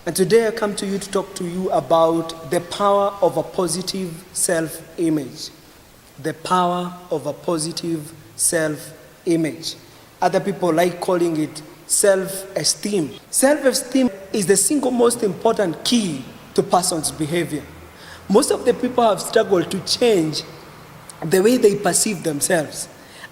And today I come to you to talk to you about the power of a positive self-image. The power of a positive self-image. Other people like calling it self-esteem. Self-esteem is the single most important key to person's behavior. Most of the people have struggled to change the way they perceive themselves.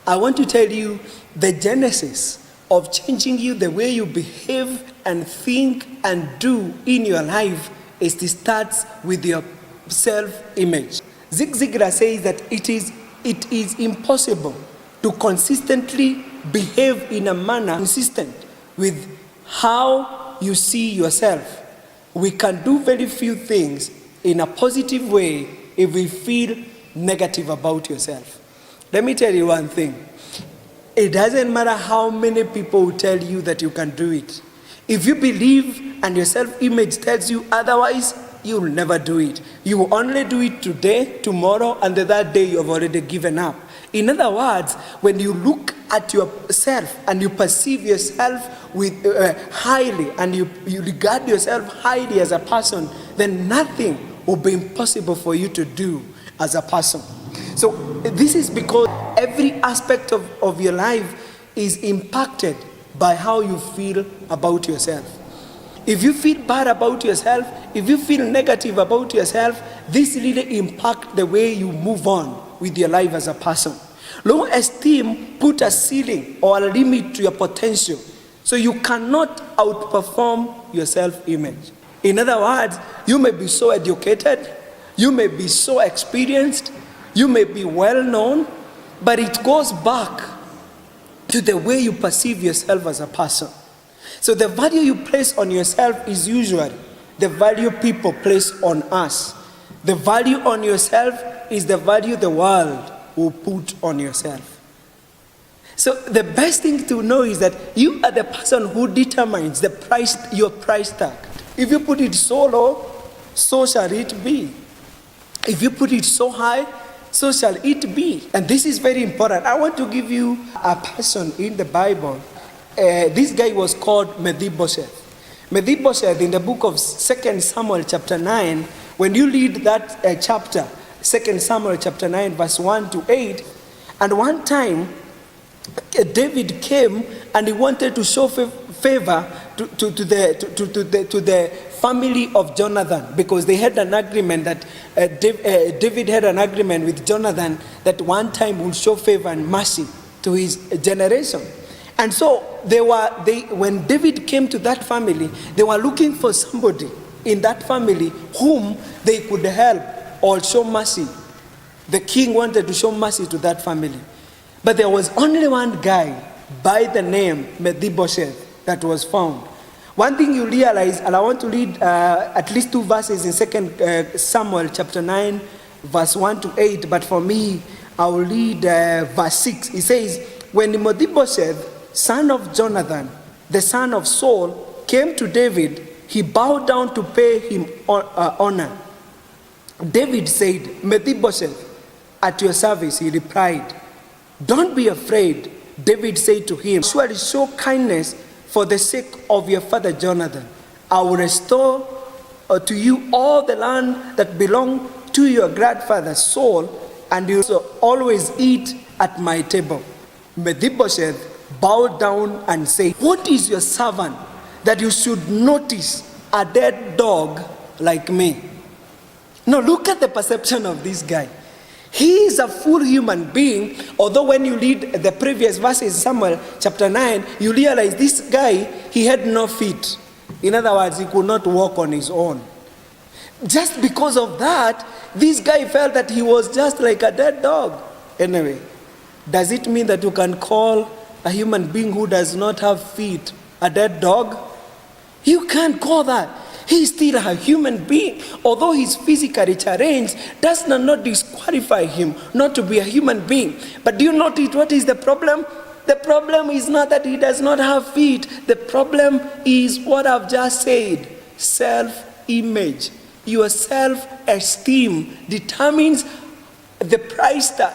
I want to tell you the genesis of changing you the way you behave and think and do in your life is to start with your self-image. Zig Ziglar says that it is impossible to consistently behave in a manner consistent with how you see yourself. We can do very few things in a positive way if we feel negative about yourself. Let me tell you one thing. It doesn't matter how many people will tell you that you can do it. If you believe and your self-image tells you otherwise, you'll never do it. You will only do it today, tomorrow, and the third day you've already given up. In other words, when you look at yourself and you perceive yourself with highly and you regard yourself highly as a person, then nothing will be impossible for you to do as a person. So this is because every aspect of your life is impacted by how you feel about yourself. If you feel bad about yourself, if you feel negative about yourself, this really impacts the way you move on with your life as a person. Low esteem put a ceiling or a limit to your potential, so you cannot outperform your self-image. In other words, you may be so educated, you may be so experienced, you may be well known, but it goes back to the way you perceive yourself as a person. So the value you place on yourself is usually the value people place on us. The value on yourself is the value the world will put on yourself. So the best thing to know is that you are the person who determines the price, your price tag. If you put it so low, so shall it be. If you put it so high, so shall it be. And this is very important. I want to give you a person in the Bible. This guy was called Mephibosheth. Mephibosheth, in the book of 2 Samuel chapter 9, when you read that chapter, 2 Samuel chapter 9, verse 1 to 8, and one time David came and he wanted to show favor to the family of Jonathan, because they had an agreement that David had an agreement with Jonathan that one time would show favor and mercy to his generation. And so when David came to that family, they were looking for somebody in that family whom they could help or show mercy. The king wanted to show mercy to that family. But there was only one guy by the name Mephibosheth that was found. One thing you realize, and I want to read at least two verses in 2 Samuel chapter 9, verse 1 to 8, but for me, I will read verse 6. It says, when Mephibosheth, son of Jonathan, the son of Saul, came to David, he bowed down to pay him honor. David said, Mephibosheth, at your service, he replied. Don't be afraid, David said to him. Surely show kindness for the sake of your father Jonathan. I will restore to you all the land that belonged to your grandfather Saul, and you shall always eat at my table. Mephibosheth bowed down and said, what is your servant that you should notice a dead dog like me? Now look at the perception of this guy. He is a full human being, although when you read the previous verses, Samuel chapter 9, you realize this guy, he had no feet. In other words, he could not walk on his own. Just because of that, this guy felt that he was just like a dead dog. Anyway, does it mean that you can call a human being who does not have feet a dead dog? You can't call that. He is still a human being. Although he's physically challenged, does not disqualify him not to be a human being. But do you notice what is the problem? The problem is not that he does not have feet. The problem is what I've just said. Self-image. Your self-esteem determines the price tag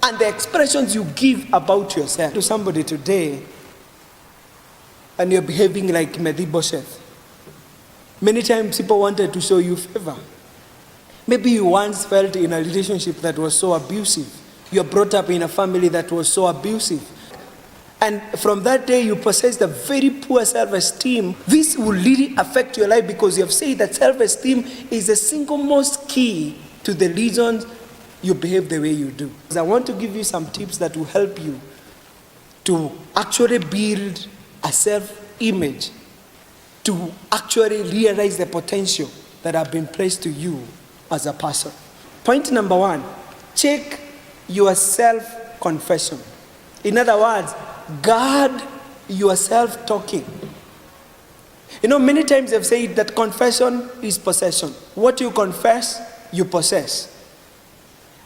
and the expressions you give about yourself. To somebody today, and you're behaving like Mephibosheth, Many times people wanted to show you favor. Maybe you once felt in a relationship that was so abusive. You are brought up in a family that was so abusive. And from that day, you possessed a very poor self-esteem. This will really affect your life because you have said that self-esteem is the single most key to the reasons you behave the way you do. I want to give you some tips that will help you to actually build a self-image, to actually realize the potential that have been placed to you as a person. Point number 1, check your self-confession. In other words, guard your self-talking. You know, many times I've said that confession is possession. What you confess, you possess.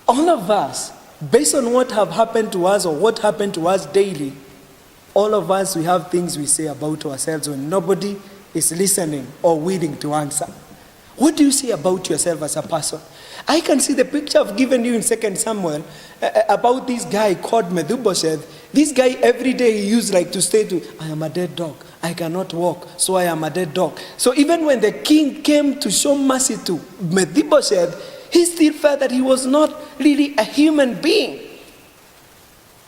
All of us, based on what have happened to us or what happened to us daily, all of us, we have things we say about ourselves when nobody is listening or willing to answer. What do you say about yourself as a person? I can see the picture I've given you in 2 Samuel about this guy called Mephibosheth. This guy every day he used like to say to, I am a dead dog. I cannot walk, so I am a dead dog. So even when the king came to show mercy to Mephibosheth, he still felt that he was not really a human being.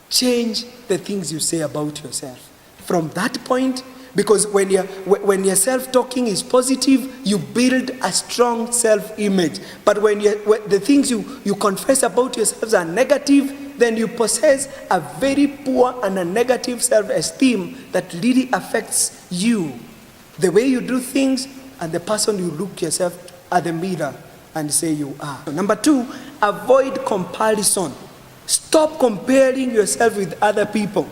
Change the things you say about yourself. From that point, because when your self-talking is positive, you build a strong self-image. But when the things you confess about yourselves are negative, then you possess a very poor and a negative self-esteem that really affects you. The way you do things and the person you look yourself at the mirror and say you are. Number 2, avoid comparison. Stop comparing yourself with other people.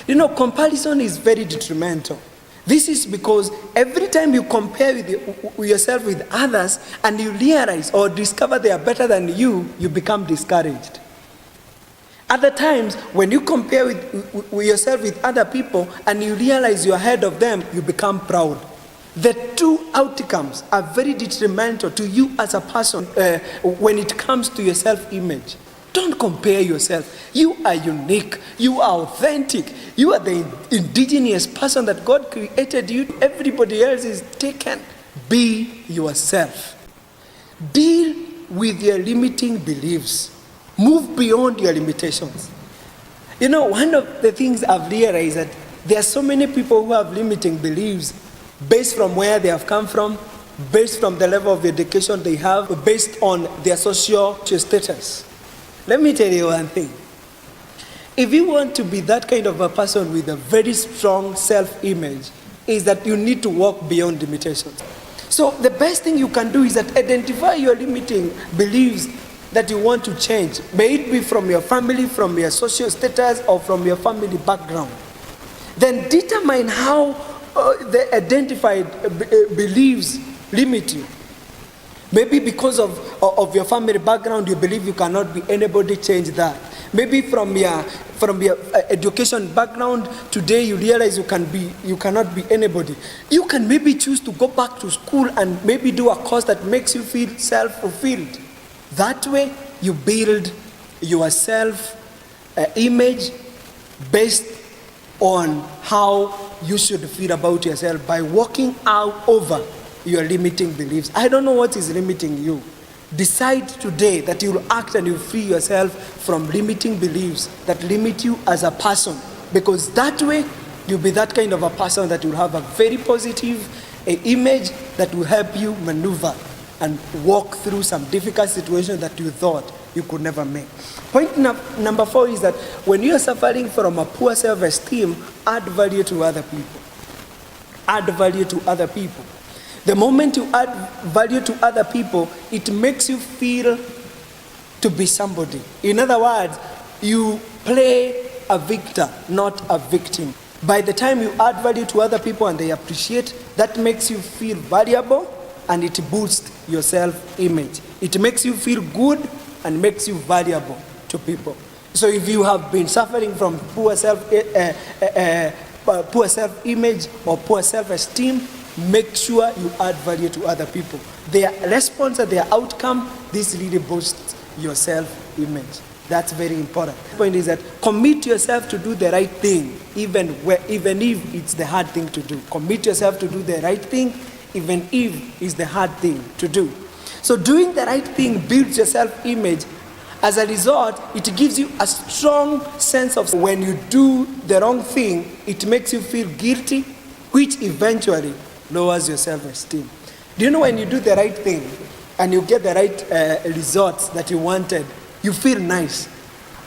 You know, comparison is very detrimental. This is because every time you compare with yourself with others and you realize or discover they are better than you, you become discouraged. Other times, when you compare with yourself with other people and you realize you're ahead of them, you become proud. The two outcomes are very detrimental to you as a person when it comes to your self-image. Don't compare yourself. You are unique. You are authentic. You are the indigenous person that God created you. Everybody else is taken. Be yourself. Deal with your limiting beliefs. Move beyond your limitations. You know, one of the things I've realized that there are so many people who have limiting beliefs based from where they have come from, based from the level of education they have, based on their social status. Let me tell you one thing. If you want to be that kind of a person with a very strong self-image, is that you need to walk beyond limitations. So the best thing you can do is that identify your limiting beliefs that you want to change. May it be from your family, from your social status, or from your family background. Then determine how the identified beliefs limit you. Maybe because of your family background, you believe you cannot be anybody, change that. Maybe from your education background, today you realize you cannot be anybody. You can maybe choose to go back to school and maybe do a course that makes you feel self-fulfilled. That way, you build your self-image based on how you should feel about yourself by walking out over your limiting beliefs. I don't know what is limiting you. Decide today that you will act and you free yourself from limiting beliefs that limit you as a person. Because that way, you'll be that kind of a person that will have a very positive image that will help you maneuver and walk through some difficult situations that you thought you could never make. Point number 4 is that when you are suffering from a poor self-esteem, add value to other people. Add value to other people. The moment you add value to other people, it makes you feel to be somebody. In other words, you play a victor, not a victim. By the time you add value to other people and they appreciate, that makes you feel valuable and it boosts your self-image. It makes you feel good and makes you valuable to people. So if you have been suffering from poor self-image or poor self-esteem, make sure you add value to other people. Their response and their outcome, this really boosts your self-image. That's very important. The point is that commit yourself to do the right thing, even if it's the hard thing to do. Commit yourself to do the right thing, even if it's the hard thing to do. So doing the right thing builds your self-image. As a result, it gives you a strong sense of when you do the wrong thing, it makes you feel guilty, which eventually lowers your self-esteem. Do you know when you do the right thing and you get the right results that you wanted, you feel nice.